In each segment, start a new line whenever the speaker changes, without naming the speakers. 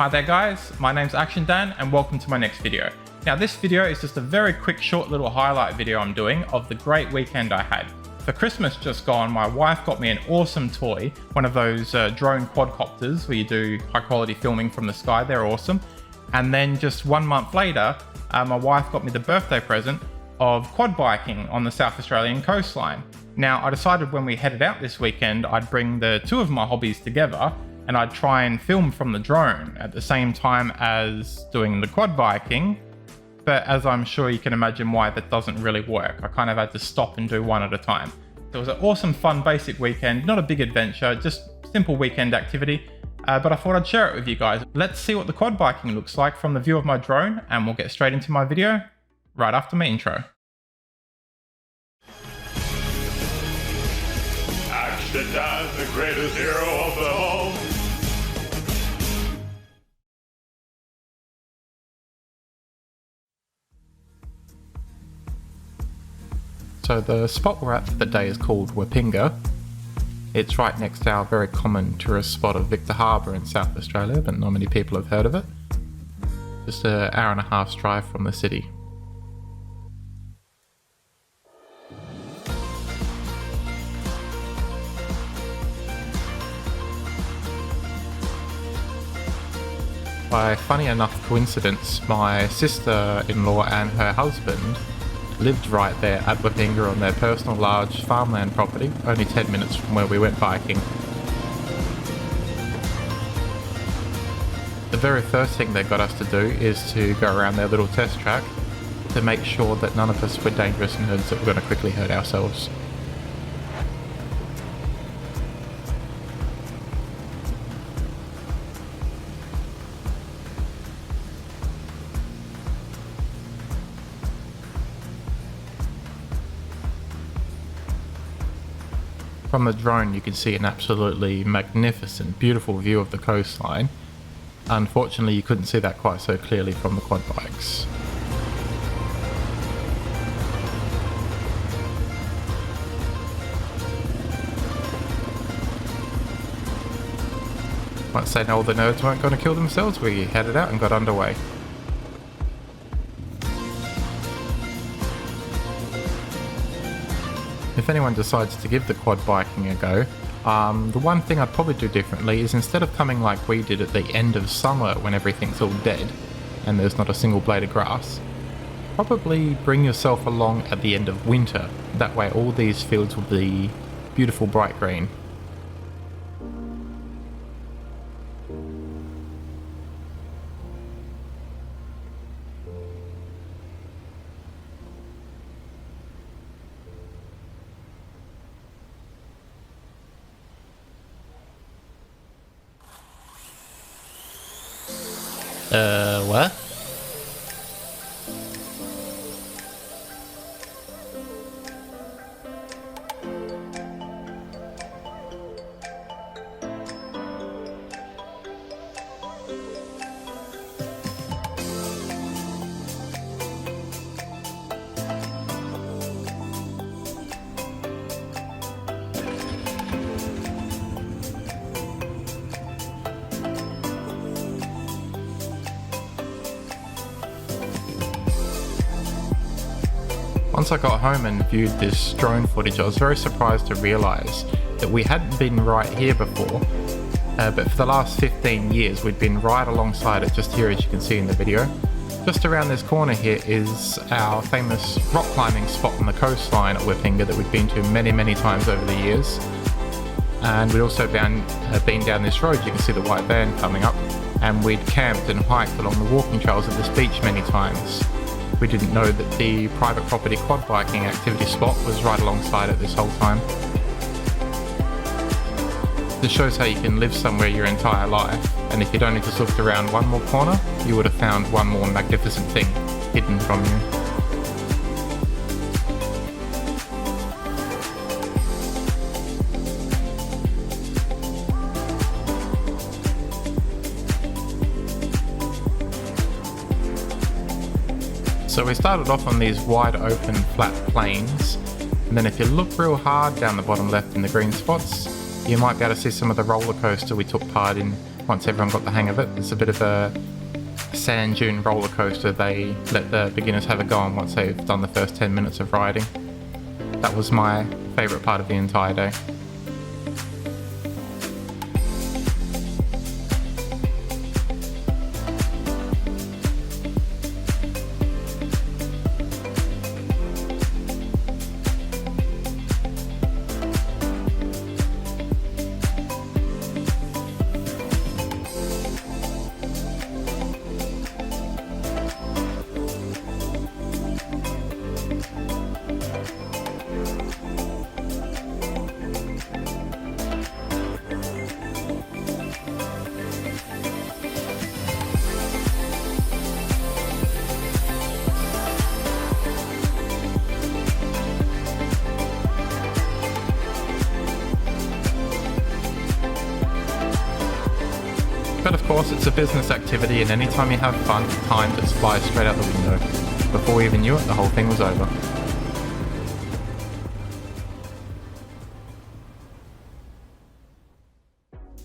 Hi there guys, my name's Action Dan and welcome to my next video. Now this video is just a very quick short little highlight video I'm doing of the great weekend I had. For Christmas just gone, my wife got me an awesome toy, one of those drone quadcopters where you do high quality filming from the sky, they're awesome. And then just 1 month later, my wife got me the birthday present of quad biking on the South Australian coastline. Now I decided when we headed out this weekend, I'd bring the two of my hobbies together and I'd try and film from the drone at the same time as doing the quad biking. But as I'm sure you can imagine why that doesn't really work. I kind of had to stop and do one at a time. So it was an awesome, fun, basic weekend, not a big adventure, just simple weekend activity. But I thought I'd share it with you guys. Let's see what the quad biking looks like from the view of my drone, and we'll get straight into my video right after my intro.
Action Dan, the greatest hero of them all.
So the spot we're at for the day is called Wapinga. It's right next to our very common tourist spot of Victor Harbour in South Australia, but not many people have heard of it. Just an hour and a half's drive from the city. By funny enough coincidence, my sister-in-law and her husband lived right there at Wapinga on their personal large farmland property, only 10 minutes from where we went biking. The very first thing they got us to do is to go around their little test track to make sure that none of us were dangerous nerds that were going to quickly hurt ourselves. From the drone you can see an absolutely magnificent, beautiful view of the coastline. Unfortunately you couldn't see that quite so clearly from the quad bikes. Once they know all the nerds weren't going to kill themselves, we headed out and got underway. If anyone decides to give the quad biking a go, the one thing I'd probably do differently is instead of coming like we did at the end of summer when everything's all dead and there's not a single blade of grass, probably bring yourself along at the end of winter. That way all these fields will be beautiful bright green. What? Once I got home and viewed this drone footage, I was very surprised to realise that we hadn't been right here before, but for the last 15 years we'd been right alongside it, just here as you can see in the video. Just around this corner here is our famous rock climbing spot on the coastline at Wapinga that we've been to many times over the years. And we'd also been down this road, you can see the white van coming up, and we'd camped and hiked along the walking trails of this beach many times. We didn't know that the private property quad biking activity spot was right alongside it this whole time. This shows how you can live somewhere your entire life, and if you'd only just looked around one more corner, you would have found one more magnificent thing hidden from you. So we started off on these wide open flat plains, and then if you look real hard down the bottom left in the green spots, you might be able to see some of the roller coaster we took part in once everyone got the hang of it. It's a bit of a sand dune roller coaster they let the beginners have a go on once they've done the first 10 minutes of riding. That was my favourite part of the entire day. But of course, it's a business activity, and anytime you have fun, time just flies straight out the window. Before we even knew it, the whole thing was over.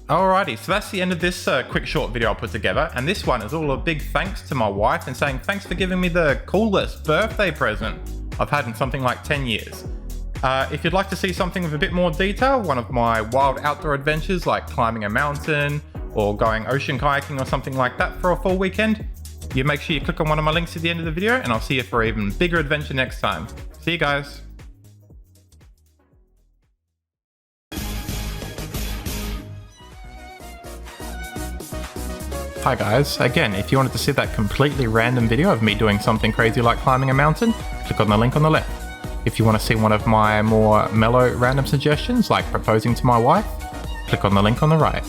Alrighty, so that's the end of this quick short video I put together, and this one is all a big thanks to my wife and saying thanks for giving me the coolest birthday present I've had in something like 10 years. If you'd like to see something with a bit more detail, one of my wild outdoor adventures like climbing a mountain or going ocean kayaking or something like that for a full weekend, you make sure you click on one of my links at the end of the video, and I'll see you for an even bigger adventure next time. See you guys. Hi guys, again, if you wanted to see that completely random video of me doing something crazy like climbing a mountain, click on the link on the left. If you want to see one of my more mellow random suggestions like proposing to my wife, click on the link on the right.